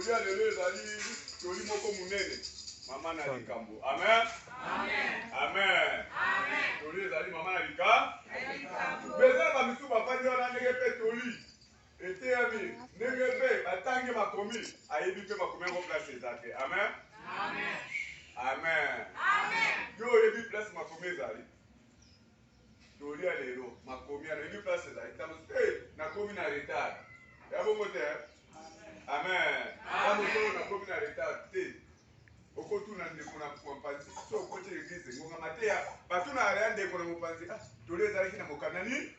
tolia lelo ezali toli moko munene mama na likambo. Amen. Amen. Amen. Amen. Toli ezali mama na likambo. Beza ba misu bafandi wana ndenge pe toli. Ete ami ndenge pe batangi makomi ayebi pe makomi ngo place ezake. Amen. Amen. Amen. Amen. Yo yebi place makomi ezali. Toli lelo makomi ana yebi place ezali. Tamu na komi na retard. Ya bongo te. Amen. Amen. Na komi na retard te. Okotuna ndeko na mpanzi so kote l'église ngonga mateya batuna ya ndeko na mpanzi toli ezalaki na mokanda ni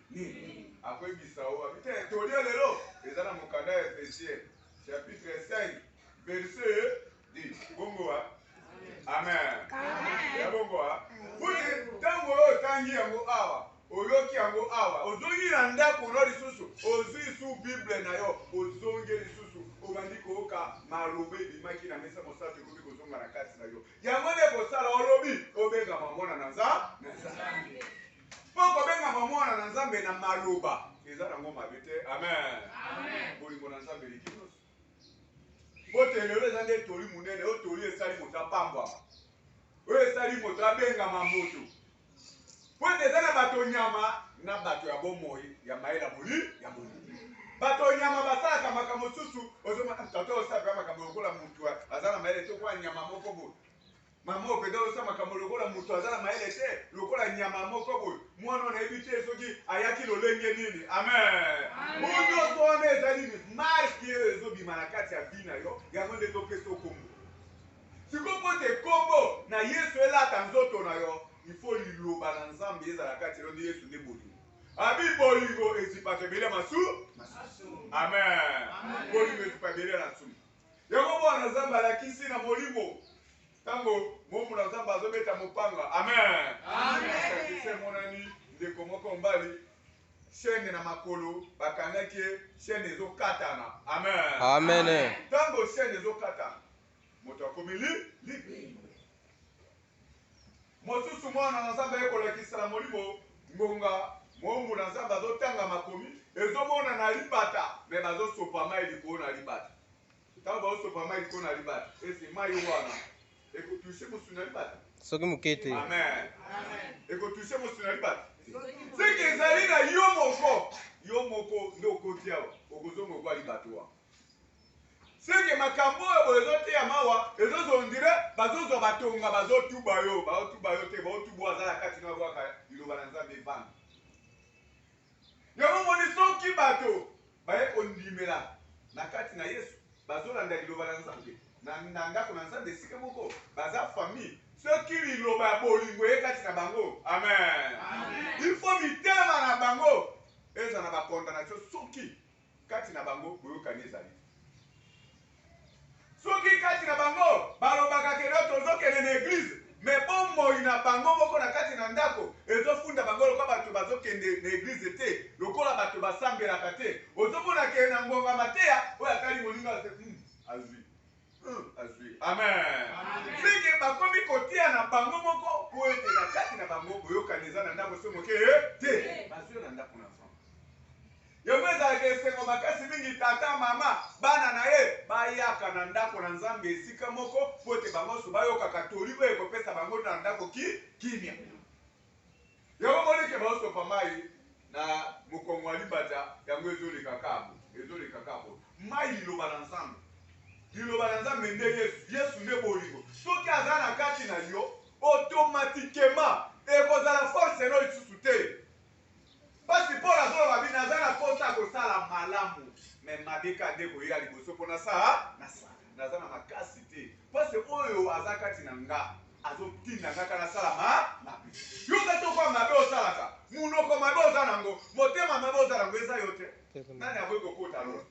akoyebisa o abite toli lelo ezala mokanda ya Ephésiens chapitre 5 verset 10 bongo amen ya bongo buti tango otangi yango awa oyoki yango awa ozongi na ndako no lisusu ozwi su bible na yo ozongi lisusu obandi koyoka malobe ebimaki na mesa mosato ekomi kozonga na kati na yo yango nde kosala olobi obengama mwana na nzambe mpo kobengama mwana na nzambe na maloba eza nango mabe te. Amen. Bolingo na nzambe eliki nyonso mbote lelo eza nde toli munene oyo toli esali moto apambwama oyo esali moto abengama moto po ete eza na bato nyama na bato ya bomoi ya mayela boli ya boli bato nyama basalaka makambo mosusu tata osala makambo lokola mutu aza na mayele te kwa nyama moko boye mama opeda osala makambo lokola mutu aza na mayele te lokola nyama moko boye mwana nayebi te soki ayaki lolenge nini. Amen. Nyonso wana eza nini marke oyo ezobima na kati ya vi na yo yango nde topesa okombo sikopo te kombo na Yesu elata nzoto na yo ifo liloba na nzambe ezala kati yo nde Yesu nde bolingo abi bolingo ezipaka ebele masu. Amen. Bolingo ezipaka ebele na sumu yango mwana nzambe alakisi na molimo tango momu na nzambe azobeta mopanga. Amen. Asakise monani ndeko moko mbali chaîne na makolo bakangaki chaîne ezokatana. Amen. Tango chaîne ezokatana moto akomi libre mosusu mwana na nzambe ekolakisa na molimo ngonga momu na nzambe azotanga makomi ezomona na libata me bazosopa mai likolo na libata tango bazosopa mai likolo na libata esi mai wana ekotushe mosu na libata soki moke te. Amen. Ekotushe mosu na libata soki ezali na yo moko nde okoti awa okozonga okwa libata wa seke makambo oyo ezoteya mawa ezozondire bazozwa batonga bazotuba yo te baotuba aza na kati na bwaka liloba na nzambe evanda yango moni soki bato baye kondimela na kati na Yesu bazolanda liloba na nzambe na ndako na nzambe esika moko baza famille soki liloba ya bolingo ye kati na bango. Amen. Ifo mitema na bango eza na bakondamnation soki kati na bango boyokani ezali soki kati na bango balobaka kelo tozokende na eglize me bomoi na bango moko na kati na ndako ezofunda bango lokola bato bazokende na eglize te lokola bato basambelaka te ozomona kende na ngonga mateya oyo akali moninga azwi. Amen. Sike bakomi kotia na bango moko po ete na kati na bango boyokani eza na ndako so moke te bazwi na ndako na nzambe yango ezalaka esengo makasi mingi tata mama bana na ye bayaka na ndako na nzambe esika moko po ete bango so bayokaka toli oyo ekopesa bango na ndako kimia yango monike baosopa mai na mokongo wa libata yango ezoleka kabo mai liloba na nzambe liloba na nzambe nde Yesu nde bolingo soki aza na kati na yo automatiquement ekozala force no lisusu te pasi Paul azoloba bino aza na posa kosala malamu me mabeka nde koyela liboso mpo naza na makasi te pasi oyo aza kati na nga azotinda nga kana sala mabe yoka tokwa mabe osalaka munoko mabe oza nango motema mabe oza nango eza yo te nani akoki kokota lo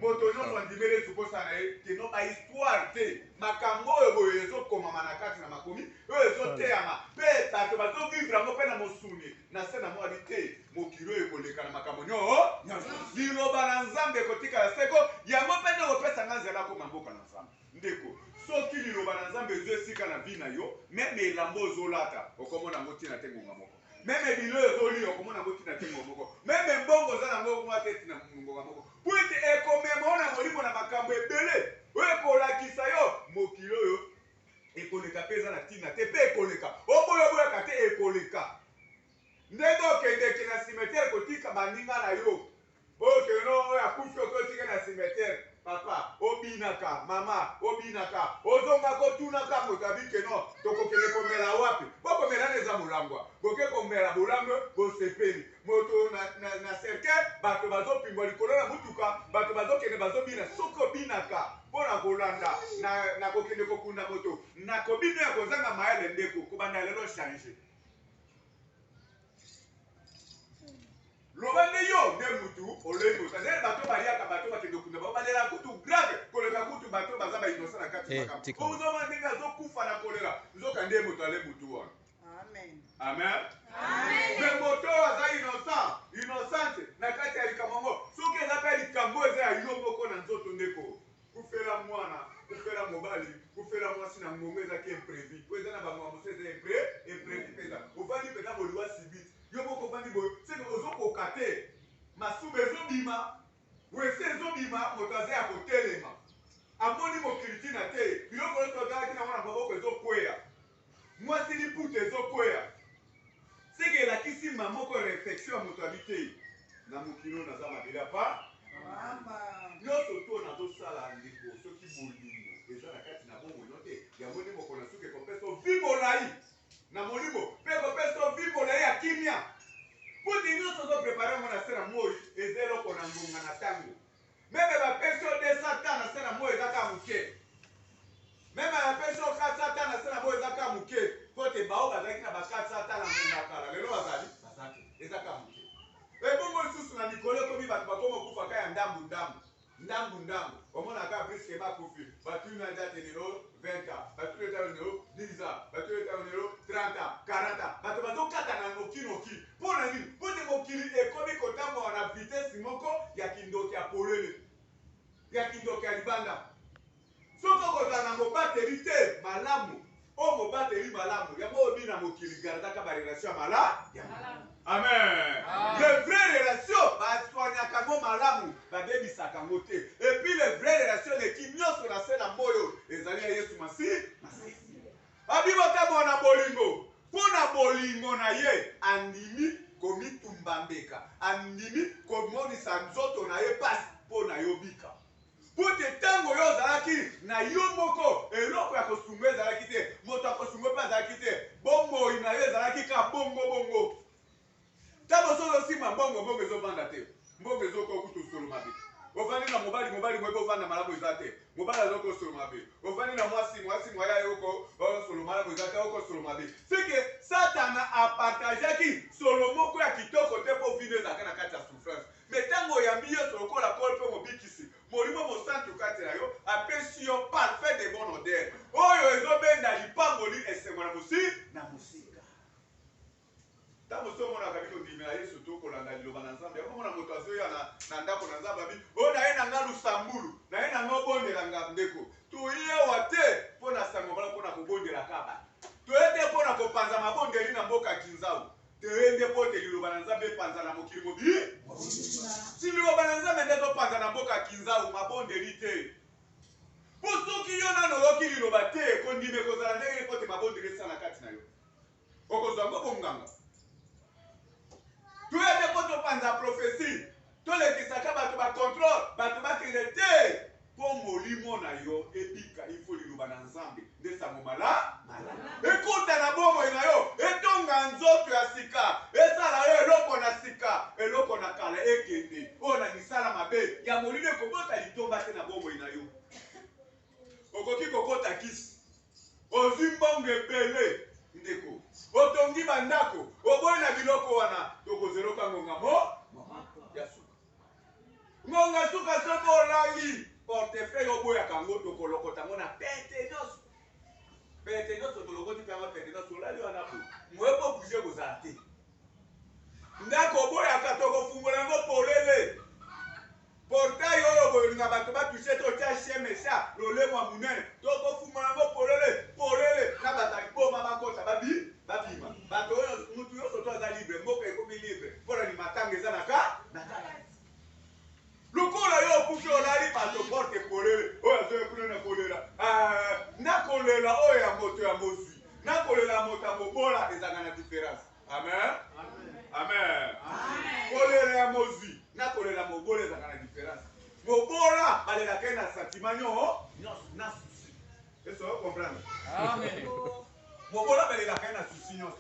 moto nyonso andimeli esukosa na ye keno bahistoire te makambo oyo boyo ezokomama na kati na makomi oyo ezoteyama mpe bato bazovivre yango mpe na mosuni na se na mwadi te mokili oyo ekoleka na makambo nyonso liloba na nzambe ekotikala seko yango mpe nde kopesa nga nzela akoma mboka na nzambe ndeko soki liloba na nzambe ezo esika na vi na yo meme elamba ozolata okomona yango ntina te ngonga moko meme bilo ezoli okomona yango ntina te ngonga moko meme mbongo oza nango mwa te ntina ngonga moko po ete ekomema ona molimo na makambo ebele oyo ekolakisa yo mokili oyo ekoleka mpe eza na ntina te mpe ekoleka oboyoboyaka te ekoleka ndenge okendeke na cimetière kotika baninga na yo okende oyo akufi okotika na cimetière papa obinaka mama obinaka ozonga kotunaka moto abikeno tokokende komela wapi bokomela na eza molangwa boke komela bolambe bosepeli moto na cercueil bato bazopimbwa likolo na mutuka bato bazokende bazobina soki obinaka mpona kolanda na kokende kokunda moto na kobino ya kozanga mayele ndeko kobanda lelo change loba nde yo nde mutu olei moto ndenge bato baliaka bato bakende okunda bao balela kutu grave koleka kutu bato baza bainosa na kati makambo ozoma ndenge azokufa na kolera nzoka nde moto ale mutu wana amen me moto oyo aza innocente na kati ya likambo yango soki eza mpe likambo eza ya yo moko na nzoto ndeko kufela mwana kufela mobali kufela mwasi na ngongo ezaki imprévu po eza na bango mosusu eza imprévu mpenza ofandi mpena boliwa sibiti yo moko ofandi boye seke ozokoka te masuba ezobima wese ezobima moto aza ya kotelema amoni mokili ntina te biloko oyo tozalaki nango na maboko ezokweya mwasi liputa ezokweya seke elakisi mamoko réflexion ya moto abi te na mokili oyo naza mabele apa nyonso to nazosala ndeko soki bolingo eza na kati na bomoi te yango nde mokolo suki ekopesa vi molai na molimo mpe ekopesa vi molai ya kimia puti nyonso ozoprepare ngo na se na moi eza eloko na ngonga na ntango meme bapesi o 200 ta na se na moi ezaka moke meme bapesi o 400 ta na se na moi ezaka moke po te bao bazalaki na ba 400 ta na ngonga ya kala lelo bazali ezaka moke ebongo lisusu na mikolo ekomi bato bakoma okufaka ya ndambu omonaka briske bakufi batuni aza te lelo 20 batuni eza lelo 10 batuni eza lelo 30 40 bato bazokata na nokinoki mpo na nini mpo te mokili ekomi kotambola na vitesi moko ya kindoki ya polele ya kindoki ya libanda soki okozala na mobateli te malamu o mobateli malamu yango obina mokili gardaka barelation ya malamu amen le vrai relation basoignaka ngo malamu babebisaka ngo te epuis le vrai relation leki nyonso na se na moyo ezali ya yesu masihi abibotamo na bolingo mpo na bolingo na ye andimi komitumba mbeka andimi komonisa nzoto na ye pasi mpo na yo bika mpo te ntango oyo ozalaki na yo moko eloko ya kosunga ezalaki te moto akosunga mpe azalaki te bomoi na yo ezalaki ka bongo ntango soki osima mbongo ezovanda te mbongo ezokoka kutu osolo mabe ofandi na mobali moyebi ofanda malamu eza te mobali azoki osolo mabe ofandi na mwasi mwaya yoko osolo malamu eza te okosolo mabe seke satana apartageaki solo moko ya kitoko te mpo vino ezalaka na kati ya souffrance me ntango oyambi yo solokola kole mpe mobikisi molimo mosantu kati na yo apesi yo parfait de bon odeur oyo ezobenda lipangoli esengo na mosika ntango so omonaka bino ndimela yesu to kolanda liloba na nzambe yakomona moto azoya na ndako na nzambe abi oyo naye nanga lusambulu naye nanga obondelanga ndeko toyewa te mpo na sango bala mpo na kobondelaka bato toye te mpo na kopanza mabondeli na mboka kinzau toye nde mpo te liloba na nzambe epanza na mokili mobili si liloba na nzambe nde topanza na mboka kinzau mabondeli te mpo soki yo nano oyoki liloba te ekondima ekozala ndenge mpo te mabondeli esala kati na yo okozwa ngo bonganga toyede mpo topanza profesi tolekisaka bato bacontrole bato bakende te mpo molimo na yo ebika ifo liloba na nzambe nde sango malamu ekota na bomoi na yo etonga nzoto ya sika esala yo eloko na sika eloko na kala ekende oyo na misala mabe ya molimo ekobota litomba te na bomoi na yo okoki kokota kisi ozwi mbongo ebele ndeko otongi bandako oboyi na biloko wana tokozeloka ngonga ya suka ngonga suka soki olangi portefeuille oboyaka ngo tokolokota ngo na pete nyonso tolokoti mpe yango pete nyonso olali wana po moyepo bouge kozala te ndako oboyaka tokofungola yango polele portail oyo bolinga bato batushe totya shemesha lolemo ya munene tokofungola yango polele na bataliboma bakota babima bato oyo mutu nyonso to aza libre mboka ekomi libre mpona limatanga eza na lokola yo okufi olali bato porte polele oyo azoye kuna moto ya mobola ezanga na différence. Amen. Amen. Kolela ya mozwi na kolela mobola ezanga na différence. Mobola balelaka na sentiment na souci. Est-ce que vous comprenez? Amen. Mobola balelaka na souci nyonso.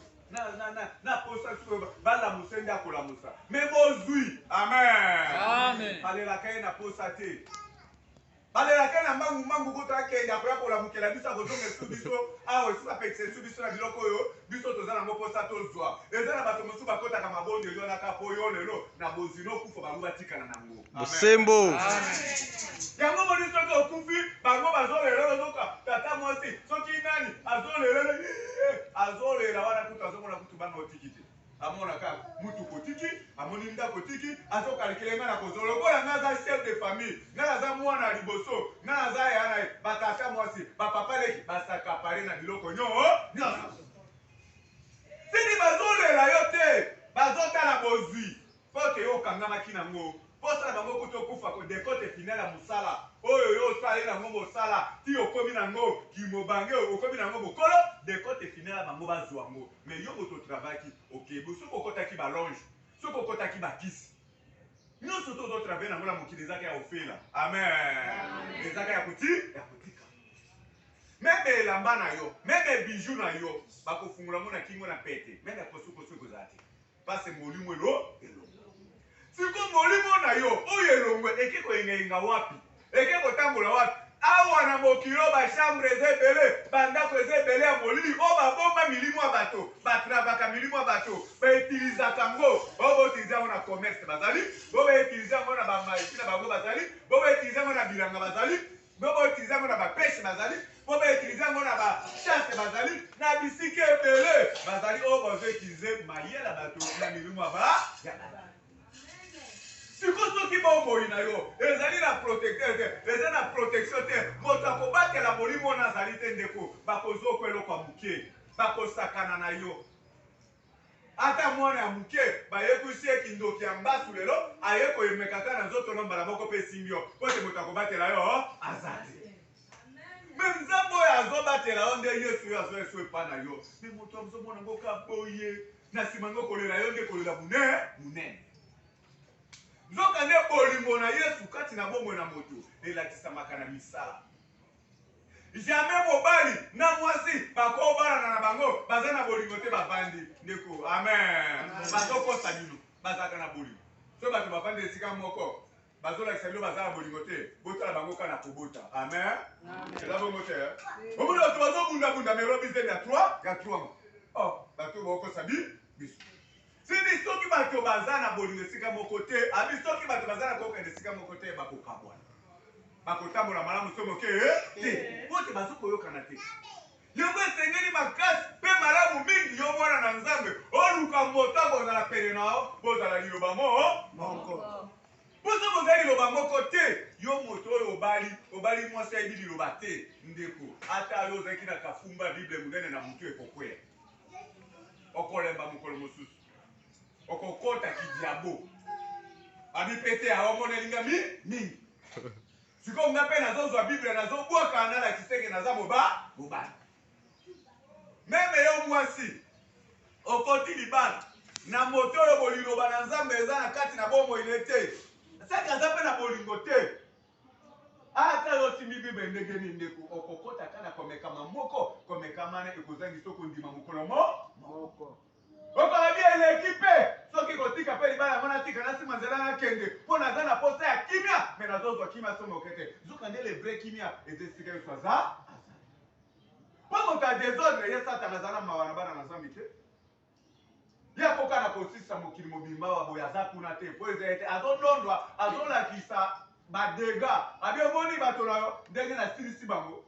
Na posa bala musenda kola musa. Mais mozwi. Amen. Amen. Balelaka na posa te. Balelaka na mangu kota kenda kwa kola mukela biso kozonga su biso awo su apekse su biso na biloko oyo biso toza nango posa tozwa. Eza na bato mosu bakota ka mabondo yo na kapo yo lelo na bozino kufa bango batikana nango. Bosembo. Amen. Yango moni soki okufi bango bazolelo zoka tata mwasi soki nani azolela wana kutu azomona kutu bana otikite. Amona ka mutu kotiki amoni ndako tiki azokalkele nga na kozolo kola nga za chef de famille nga za mwana liboso nga za yana batata mwasi bapapa leki basaka pare na biloko nyonso sini bazolela yo te bazotala bozwi poke yo kangamaki nango posala bango kutu okufa ko dekote final ya musala oyo yo osala nango mosala ti okomi nango kimobange okomi nango bokolo dekote final ya bango bazwa yango mais yo moto travaki okebu soki okotaki balonge soki okotaki bakisi nyonso to ozotravaye nango na mokili ezaka ya ofela. Amen. Ezaka ya kotika meme elamba na yo meme bijou na yo bakofungula ngo na kingo na pete meme kosukosu ekozala te pase molimo elongo siko molimo na yo oyo elongwe eke koyengayenga wapi eke kotambola wapi awa na mokilo bachambre eza ebele bandako eza ebele ya molili oyo babomba milimo ya bato batravaka milimo ya bato baitilizaka ngo oyo boutilize yango na commerce bazali bo bautilize yango na bamaiti na bango bazali bo bautilize yango na bilanga bazali bo bautilize yango na bapeshe bazali bo bautilize yango na bachasse bazali na bisika ebele bazali oyo bazoutilize mayele ya bato na milimo ya bato siko soki bomoi na yo ezali na protecteur te eza na protection te moto akobatela molimo wana azali te ndeko bakozokwa eloko ya moke bakosakana na yo ata mwana ya moke bayekusi ekindoki ya mbasu lelo aye koyemekaka na nzoto no mbala moko mpe esimbi yo po te moto akobatela yo aza te me nzambe oyo azobatela yo nde yesu oyo azoyesu epa na yo me moto azomona ngo kaboye na nsima ngo kolela yo nde kolela munene nzoka nde bolingo na yesu kati na bomoi na moto elakisamaka na misala jamais mobali na mwasi bakobalana na bango baza na bolingo te bavandi ndeko. Amen. Bazokosa bino bazalaka na bolingo so bato bavandi esika moko bazolakisa bino baza na bolingo te botala bango kana kobota. Amen. eza bongo te omoni bato bazobundabunda merobizeni ya 3 bato bakosa biso sini soki bato baza na bolingo esika moko te abi soki bato baza na kokende esika moko te bakokabwana bakotambola malamu so moke te po te bazokoyokana te yango esengeli makasi mpe malamu mingi yo mwana na nzambe oluka moto akozala pene na yo bozala liloba moko po so bozali liloba moko te yo moto oyo obali mwasi ayebi liloba te ndeko ata yo ozalaki na kafumba bible monene na motu ekokwea okolemba mokolo mosusu okokota kidiabo abipete aomonelinga mingi siko nga mpe nazozwa bible nazobwaka nala kiseke naza mobali meme yo mwasi okoti libala na moto oyo boliloba na nzambe eza na kati na bomoi ne te seki aza mpe na bolingo te ata yo simbi bible ndenge nini ndeko okokota kana komekama moko komekamana ekozangisa okondima mokolo moko okolobi eleki mpe soki kotika mpe libala yango natika nasima nzela nakende mpo naza na posa ya kimia me nazozwa kimia so moke te zoka nde le vrai kimia eza esika yesu aza mpo moto ya desordre ye satana aza na mawa na bana na nzambe te ye akoka na kosisa mokili mobimba wa boye aza kuna te mpo eza ete azolondwa azolakisa badega abi omoni bato na yo ndenge nasilisi bango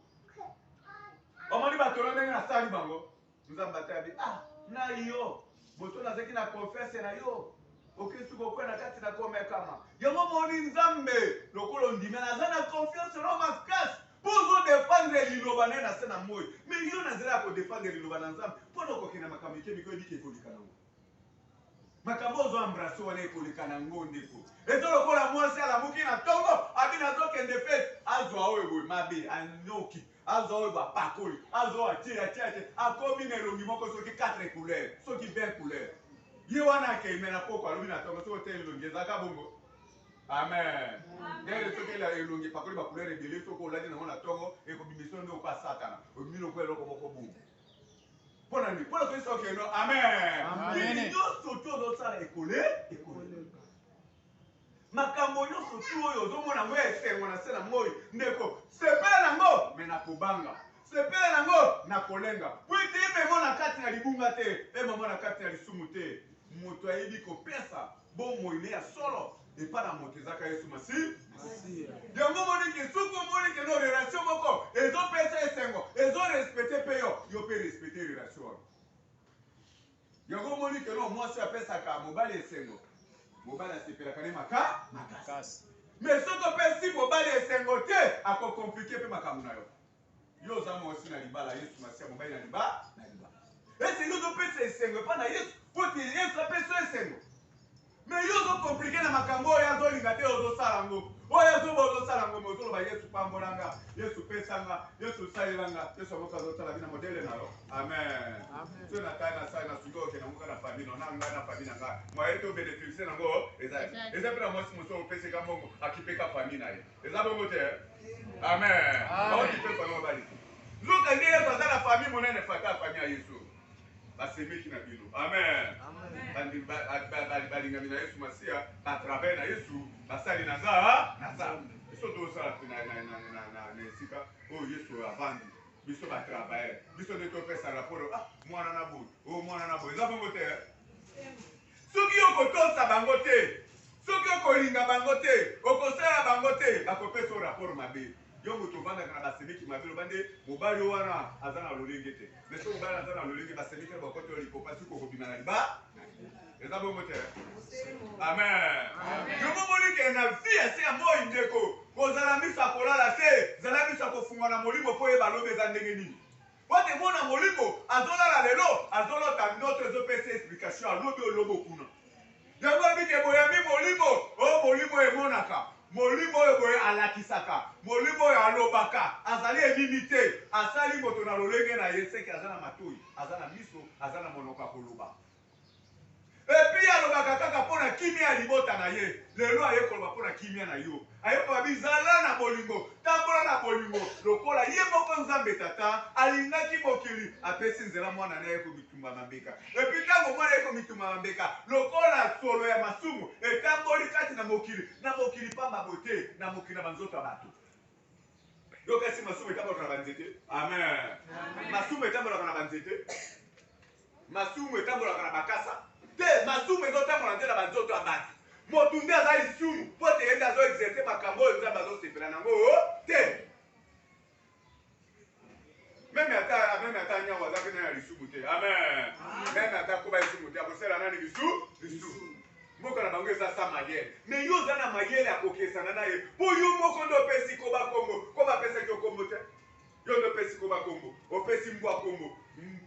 omoni bato na yo ndenge nasali bango nzambe ate abi na yo moto nazaki na konfese na yo okisi kokwe na kati na komekama yango moni nzambe lokolo ndime naza na confiance na makasi mpo ozodefendre liloba naye na se na moi me yo na nzela ya kodefendre liloba na nzambe mpona okokenda makambo ekemiko ebiki ekolika nango makambo ozoambrase wana ekolika nango ndeko ezo lokola mwasi alamuki na ntongo abi nazokende fete azwa oyo boye mabe anoki azo ba pakoli azo atira tete akomi na elongi moko soki 4 couleurs soki 20 couleurs ye wana ke mena poko alobi na tongo soki te elongi ezaka bongo amen ndenge soki elongi pakoli ba couleur ebele soki olandi nango na tongo ekobimisa nde okwa satana obimi lokwa eloko moko bongo mpona nini mpona koyisa okeno amen nyonso ti ozosala ekole makambo nyonso ti oyo ozomona yango esengo na se na moi ndeko sepela nango me na kobanga sepela nango na kolenga po ete ememo na kati na libunga te ememo na kati na lisumu te moto ayebi kopesa bomoi ne ya solo epa na moto ezaka yesu masiya yango moniki soki omoniki no relation moko ezopesa esengo ezorespecte mpe yo mpe respecte relation wana yango moniki no mwasi apesaka mobali esengo mobali asepelaka ne makasi mais soki opesi mobali esengo te akokomplike mpe makambo na yo oza mwasi na libala yesu masiya mobali na libala esenge ozopesa esengo epa na yesu po te yesu apesa esengo mais yo ozokomplike na makambo oyo azolinga te ozosala yango oyo azoba ozosala yango me ozoloba yesu pambolanga yesu pesanga yesu salelanga yesu amoko azosala bina modele na yo amen so na tai na sai na suki okende moka na famille na ngai na famille na ngai moye te obénéficie nango eza mpe na mwasi mosusu opeseka mbongo akipeka famille na ye eza bongo te amen aokipe famille mobali zoka nde yesu aza na famille monene fata famille ya yesu basemeki na bino amen balingami na yesu masiya batravers na yesu basali na nzambe biso tozosala mpe na esika oyo yesu avandi biso batravailleur biso nde topesa raporo mwana na boye mwana na boye eza bongo te soki okotosa bango te soki okolinga bango te okosala bango te bakopesa o rapport mabe yo moto ovandaka na basemeki mabe loba nde mobali oyo wana aza na lolenge te mais soki mobali aza na lolenge basemeki na bakote oyo likopa soki okobima na liba eza bongo te amen yo momonike na vie ase ya moi ndeko kozala miso akolala te zala miso akofungwa na molimo mpo oyeba lobi eza ndenge nini po te mona molimo azolala lelo azolota ndoto ezopesa explication alobi olobo kuna yango abike boyambi molimo oyo molimo emonaka molimo oyo boye alakisaka molimo oyo alobaka azali emimi te asali moto na lolenge na ye seke aza na matoi aza na miso aza na monoko ya koloba epi alobaka kaka mpo na kimia ya libota na ye lelo aye koloba mpo na kimia na yo ayekoba bizala na bolingo tambola na bolingo lokola ye moko nzambe tata alingaki mokili apesi nzela mwana ne ayekomitumba mambeka epi ntango mwana ayekomitumba mambeka lokola solo ya masumu etamboli kati na mokili pamba bote na mokili na banzoto ya bato yo kasi masumu etambolaka na banzete amen masumu etambolaka na banzete masumu etambolaka na bakasa te masumu ezotambola nte na banzoto ya bato motu nde aza lisumu mpo te ye nde azoexerte makambo oyo nzambe azosepela nango te meme ata nyango aza mpe nani ya lisumu te amen meme ata koba lisumu te akosala nani lisumu mboka na bango eza sa mayele me yo oza na mayele akokesana na ye mpo yo moko nde opesi koba kombo ko bapesaki yo kombo te yo nde opesi koba kombo opesi mbwa kombo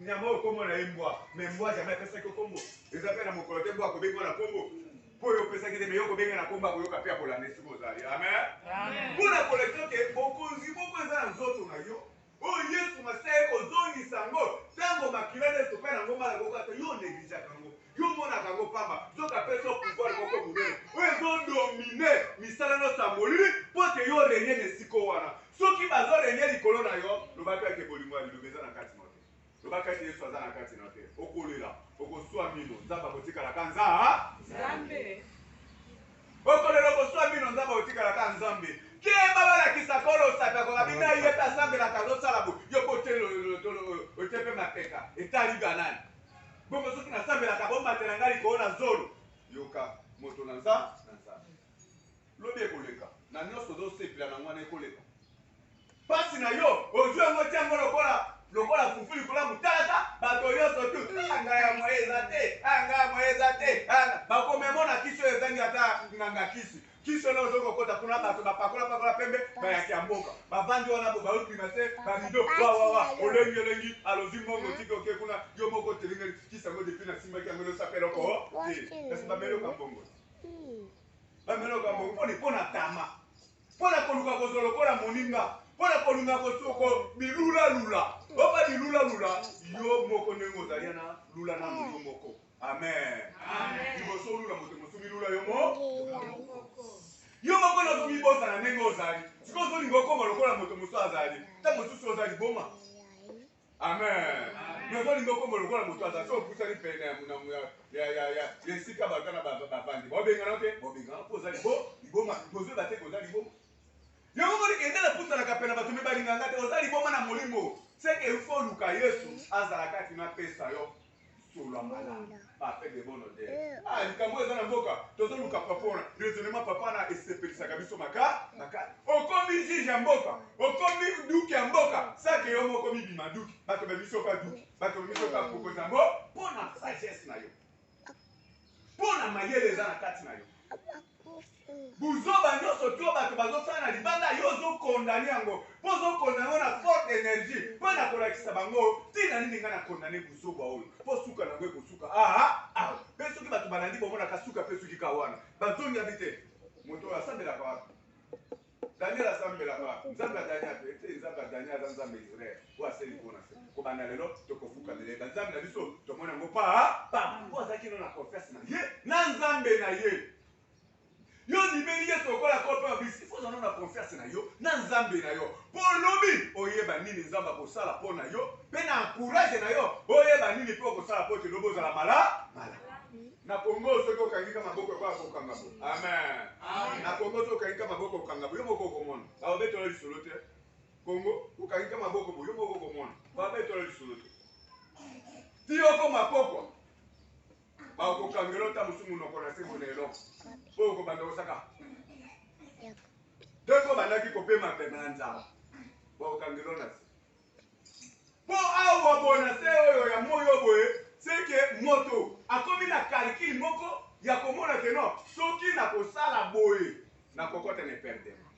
nyama oyo kombo na ye mbwa me mbwa jamai apesaki yo kombo eza mpe na mokolo te mbwa akobengi na kombo mpo oyo opesaki te me yo kobenga na kombo akoyoka mpe akolanda esika ozali amen mpona kolekio ke bokonzi moko eza na nzoto na yo oyo yesu masiya ekozongisa yango ntango makila nyonso mpe nango mala kokata yo neglijaka yango yo monaka yango pamba zoka pesa pouvoir moko monene oyo ezodomine misala nyonso ya molili mpo te yo renye na esika wana soki bazorenye likolo na yo lobaki ake bolingo ya liloba eza na kati na te lobaki ate yesu aza na kati na te okolela okoswa mino nzambe akotikalaka nzambe okolela okoswa mino nzambe akotikalaka nzambe keba balakisaka oyo osakaka bina ye mpe asambelaka azosala bo yo mpe ote mpe mapeka etali banani bongo soki nasambelaka bomatela ngai likolo na zolo yoka moto na nzambe lobi ekoleka na nyonso ozosepela nango wana ekoleka mpasi na yo ozwi yango tiango lokola fufu likolo ya motalaka bato nyonso tu ngai ya moye eza te ngai ya moye eza te bakomemona kisi oyo ezangi ata nganga kisi oyo ozokokota kuna bato bapakola pembe bayaki ya mboka bavandi wana bo baopima se barido wawawa olengi alozi mbongo tiki oke kuna yo moko telingeli kisi yango depuis nasimbaki yango nosapeloko te kasi bameloka mbongo bameloka mbongo mpona tama mpona koluka kozwa lokola moninga Pona kolunga kosoko bilula lula. Opa bilula lula yo moko nengo zaliana lula na yo moko. Amen. Amen. Liboso lula moto mosubi lula yo moko. Yo moko na tumi bosa na nengo zali. Siko zo lingo koma lokola moto mosu azali. Ta mosusu ozali boma. Amen. Nous allons nous comme le roi moto attention pour ça les peine ya les sika bakana bavandi bo bengana te bo bengana poza libo liboma bozo bate koza liboma yo ngoli kende la puta la kapena batumbe balinganga te oza liboma na molimo c'est que il faut luka Yesu azala kati na pesa yo solo mala pas fait de bonne odeur ah likambo eza na mboka tozo luka papa raisonnement papa na esepelisa kabiso maka okomi juge ya mboka okomi duki ya mboka sake yo moko mibima duki bato bebiso ka duki bato bebiso ka kokoza mbo pona sagesse na yo pona mayele eza na kati na yo buzoba nyonso to bato bazosala na libanda yo ozokondane yango mpo ozokondane yango na forte énergie mpo na kolakisa bango ntina nini ngai na kondane buzoba oyo mpo suka nango ekosuka mpe soki bato balandi bomonaka suka mpe soki ka wana bazongi abi te moto oyo asambelaka wapi daniel asambelaka wapi nzambe ya daniel pe ete nzambe ya daniel aza nzambe israel oyo aseli mpona se kobanda lelo tokofukamele banzambe na biso tomona yango mpo azalaki no na confiance na ye na nzambe na ye yo libeli yesu okola kope abisi ifo ozana na confiance na yo na nzambe na yo mpo lobi oyeba nini nzambe akosala mpo na yo mpe na encourage na yo oyeba nini mpe okosala mpo te lobi ozala mala na kongo soki okangika maboko ekoya kokanga bo amen na kongo soki okangika maboko okanga bo yo moko okomona baobetola lisolo te kongo okangika maboko bo yo moko okomona baobetola lisolo te ti okoma pokwa bakokangela ota mosu monoko na se mona eloko mpo okobanda kosaka ndenge obandaki kopema pema na nzala bakokangela na se mpo awa bona se oyo ya moyo boye seke moto akomi na calcule moko ya komona ke no soki nakosala boye nakokota na eperdema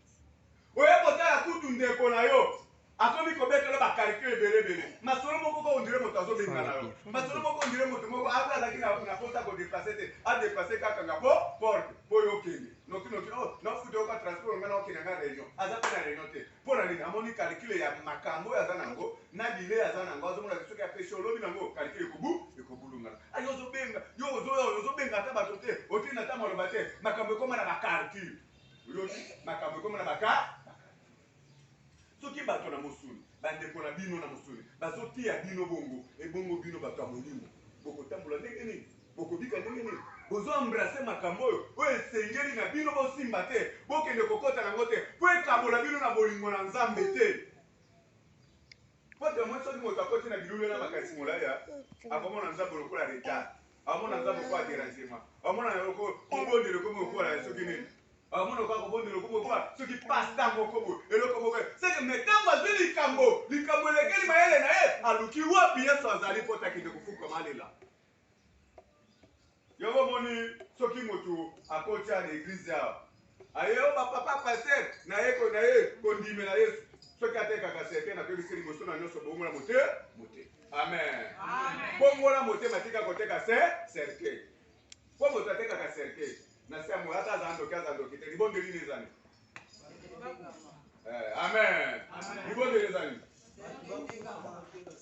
oye kotala kutu ndeko na yo akomi kobetela bakalcule ebelebele masolo moko ko ondire moto azobenga na yo masolo moko ondire moto moko ape azalaki na posa kodeplace te adeplace kaka nga po porte mpo yo okende nokinoki nafuta yoka transport nga na okende nga réunion aza mpe na réunion te mpo na nini amoni calcule ya makambo oyo aza nango na bile aza nango azomona soki apesi olobi nango calcule ekobulungana ayo ozobenga yo ozobenga ata bato te otina ata maloba te makambo ekoma na bacalcule oyoki makambo ekoma na baka soki bato na mosuni bandeko na bino na mosuni bazotia bino bongo ebongo bino bato ya molimo bokotambola ndenge nini bokobika ndenge nini bozoembrase makambo oyo esengeli na bino bosimba te bokende kokota nango te mpo ekabola bino na bolingo na nzambe te po temoi soki moto akoti na bilulu na makasi molaya akomona nzambe lokola retard akomona nzambe lokola dérangement akomona kobondele komi okola soki nini amona kwa kobondelo komo kwa soki pasta moko bo eloko moko seke metango azwi likambo elekeli mayele na ye aluki wapi yesu azali mpo takende kofuka malela yango moni soki moto akoti na eglize awa aye o bapapa paster na ye kondimela yesu soki atekaka sete nakoyebisi liboso na nyonso bongola mote amen bongola motema tika koteka cercueil mpo moto atekaka cercueil na se mo ata aza ndoki te libondeli nini ezani amen libondeli ezani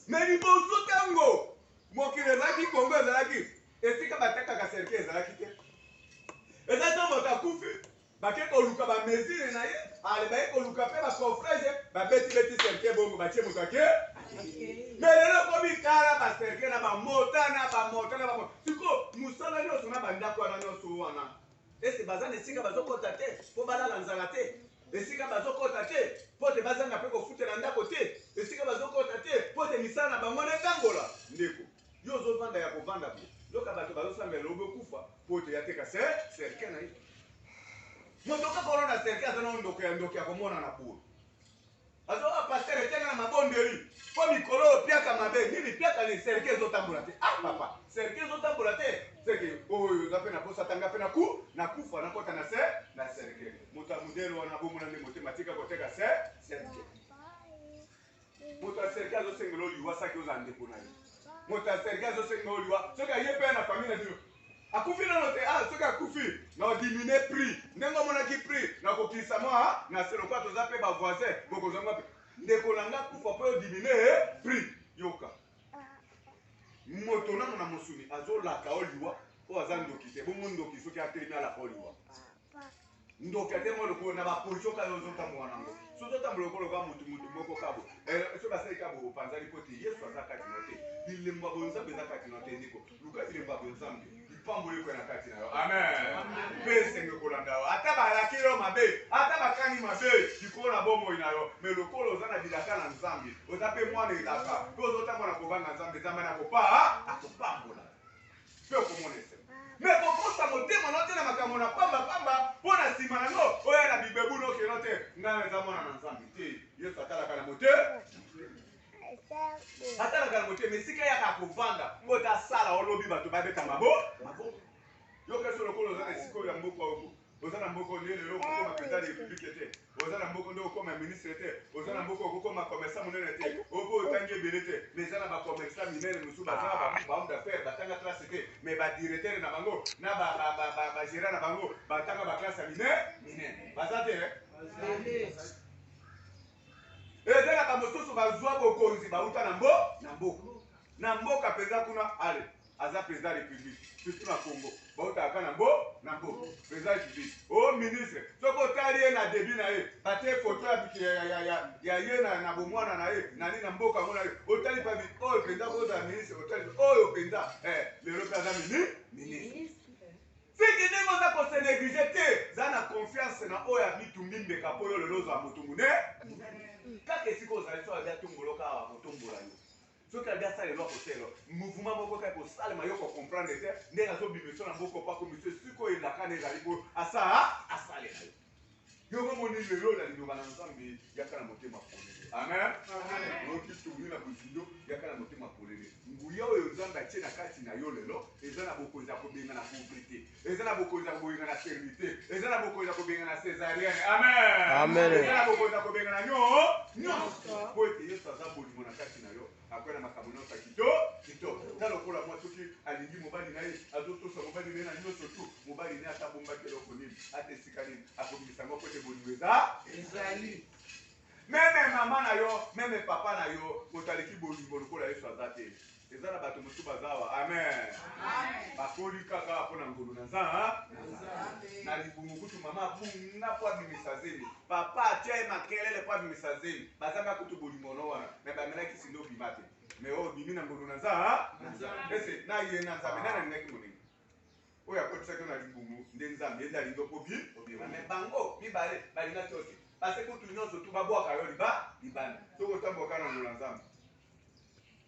me liboso ntango mokili ezalaki kongo ezalaki esika batekaka cercueil ezalaki te eza ntango moto akufi bake koluka bamesire na ye ale baye koluka mpe bacofrage babetibeti cercueil bongo batie moto ake me lelo komi kala bacercueil na bamota siko mosala nyonso na bandako wana nyonso wana ese baza na esika bazokota te mpo balala nzala te esika bazokota te mpo te bazanga mpe kofutela ndako te esika bazokota te mpo te misala na bango netangola ndeko yo ozovanda ya kovanda po zoka bato bazosambela lobi okufa mpo te yateka cercueil na ye moto kaka olo na cercueil aza na ndoko ya komona na polo azoa paster etenga na mabondeli mpo mikolo oyo piaka mabe nini piaka ni cercueil ezotambola te papa cercueil ezotambola te seke oyo oza mpe na posa tanga mpe nakufa nakota na cercueil moto ya modele wana bomona nde motema tika koteka cercueil moto ya cercueil azosengela oliwa saki oza ndeko na ye moto ya cercueil azosengela oliwa soki aye mpe na famille na bino akufi nano te soki akufi na diminue prix ndenge omonaki prix na kokisa mwa na se lokwa toza mpe bavoisin bokozanga mpe ndeko na nga kufa mpe odiminue prix yoka moto nano na mosuni azolaka oliwa oyo aza ndoki te bongo ndoki soki atelemi alaka oliwa ndoki atelemi oloko na baposition kaka ozotambola nango so ozotambola lokoloka mutu moko kabo so basali kabo opanzali mpo te yesu aza kati na te bilembo ya bonzambe eza kati na te ndeko luka bilembo ya bonzambe lipambo ekoya na kati na yo amen mpe esenge kolanda yo ata balaki yo mabe ata bakani mabe likolo na bomoi na yo me lokolo oza na bilaka na nzambe oza mpe mwana elaka mpe ozotambola kobanga nzambe nzambe akopambola mpe okomona esenge me kokosa motema no te na makambo na pamba mpo na nsima nango oya na bibebu nokeno te ngai eza mwana na nzambe te yesu atalaka na motema atalaka na motema esika yaka kovanda mpo tasala olobi bato babeta maboko yoka so lokolo oza na esika oyo ya mboka oko oza na mboka nde lelo okokoma président de république te oza na mboka nde okokoma ministre te oza na mboka okokoma commerçant monene te opo otangi ebele te me eza na bacommerçant minene mosusu baza na bahomme d'affaires batanga classe te me badirecteur na bango na bagérant na bango batanga baklasse ya minene baza te eza na bamosusu bazwa bokonzi bauta na mboka mpenza kuna ale aza président de république surtout na Congo bautaka na mboka président de république o ministre soki otali ye na debi na ye bate foto ya ye na bomwana na ye nani na mboka ngo na ye otali pabi oyo mpenza kozala ministre otali oyo mpenza lelo mpe aza ministre siki ndenge oza kose néglige te za na confiance na oyo ya mitumbi mbeka mpo oyo lelo ozwa moto mune kaka esika ozali so abia tongoloka awa kotombola yo soki abia salelwa kotelo mouvement moko kaka kosalema yo kocomprendre te ndenge azobimiso na mboka pako miso sikoyo elaka na ezali po asalela yo yongo moni lelo na liloba na nzambe yaka na motema polele amen oki tunguli na bozindo yaka na motema polele nguya oyo nzambe atie na kati na yo lelo eza na bokonzi ya kobenga na pauvreté eza na bokonzi ya kobenga na servité eza na bokonzi ya kobenga na césarienne amen eza na bokonzi ya kobenga na nyonso po ete yesu aza bolimo na kati na yo akoya na makambo nyonso ya kitoko ta lokola mwa soki alingi mobali na ye azotosa mobali na ye na nyonso tu mobali na ye atabombaki eloko nini ata esika nini akobimisa ngo po ete bolimo ezali meme mama na yo meme papa na yo moto aleki bolingo lokola yesu aza te eza na bato mosusu baza awa amen bakoli kaka mpo na ngolu na nzambe na libungu kutu mama abunga mpo abimisa zemi papa atia makelele mpo abimisa zemi bazanga kutu bolingo no wana me bamelaki sindo obima te me oyo obimi na ngolu na nzambe ese na ye na nzambe nani alingaki moninga oyo akotisaki na libungu nde nzambe ende alingi obima me bango mibale balingaki ote base kutu nyonso tu babwaka yo libanda soki otamboka na ngolu na nzambe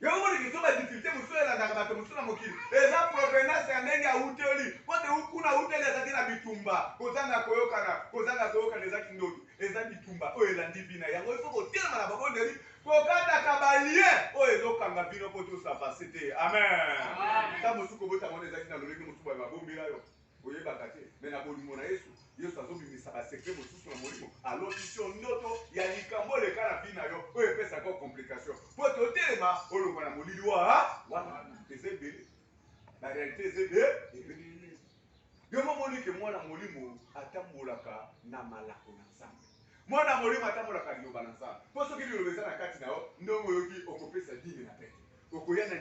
yo moni kiso ba difficulté mosusu elandaka bato mosusu na mokili eza provenance ya ndenge awuteli pote kuna awuteli ezaki na bitumba kozanga koyokana ezaki ndoto eza bitumba oyo elandi bina yango ifo kotelema na babondeli kokataka balie oyo ezokanga bino po tosapase te amen ta mosusu kobotamona ezaki na lolenge mosusu baye babombela yo oyebaka te me na bolimo na yesu azobimisa basekre mosusu na molimo alotisi ndoto ya likambo oleka na bina yo oyo epesaka complication po totelema olongwa na molili wana eza ebele na réalité eza ebele yo momoni ke mwana molimo atambolaka na malako na nzambe mwana molimo atambolaka liloba na nzambe mpo soki liloba eza na kati na yo ndenge oyoki okopesa dime na pete okoya na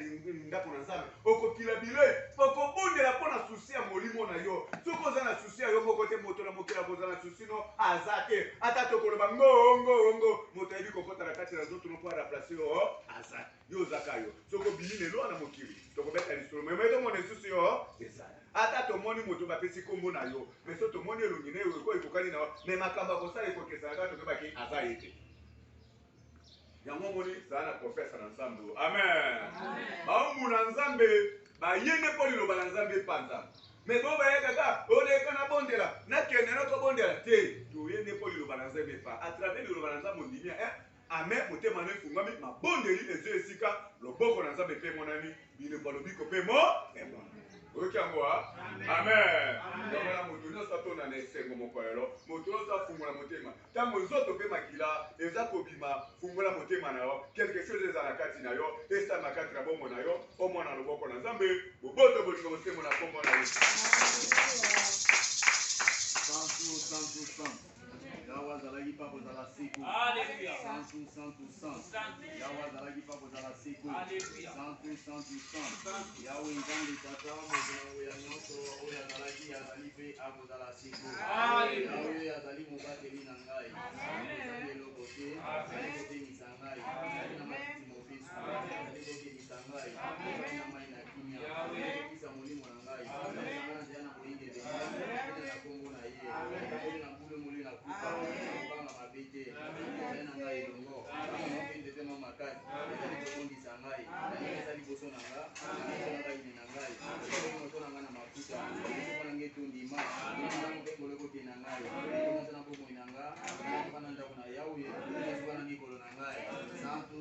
ndako na nzambe okokila bilei okobondela mpo na susi ya molimo na yo soki oza na susi ya yo moko te moto na mokili akoza na susi no aza te ata tokoloba ngongo moto ayebi kokota na kati na nzoto no mpo araplace yo aza yo ozaka yo soki obimi lelo na mokili tokobeta lisolo meme tomona lisusu yo eza ata tomoni moto bapesi kombo na yo me so tomoni elongi na yo ekokani na yo me makambo akosala ekokesanaka tokebaki aza ye te yango moni zala na profesa na nzambe amen baumbu na nzambe bayende mpo liloba na nzambe epanzama me bo bayekaka oleka na bondela nakende nakobondela te toyende mpo liloba na nzambe epa atravers liloba na nzambe ondimi amen motema no efungwami mabondeli ezo esika loboko na nzambe mpe monani bilembo lobiko mpe Okiangwa. Amen. Yamala moto nyonso tona na esengo moko lelo. Moto nyonso fungola motema. Tango nzoto pe makila eza kobima fungola motema na yo. Quelque chose eza na kati na yo. Esa na kati na bombo na yo. Omona loboko na Nzambe. Boboto bolingo motema na kombo na Yesu. Santo. Yawa zalagi pa kozala siku. Alléluia. Santo. Yawa zalagi pa kozala siku. Alléluia. Santo. Yawe nzambe tata mokongo ya nyonso oyo azalaki azali pe akozala siku. Alléluia. Yawe azali mobateli na ngai. Azali eloko te. Azali kotemisa ngai. Azali na matiti mobesu. Azali kotemisa ngai. Azali na mai na kimia. Azali kokisa molimo na ngai. Azali na nzela na moyinge ebele. Azali na kombo na ye. Azali na mbule moli na kufa. Kobanga mabete. Azali na ngai elongo. Azali na mpende te makasi. Azali kobondisa ngai. Azali liboso na nga. Azali na ngai na ngai. Azali moto na ngai na mafuta. Azali na ngai tondima. Azali na mbengolo kote na ngai. Azali na kombo na nga. Azali na ndako na Yawe. Azali na ngikolo na ngai. Santo.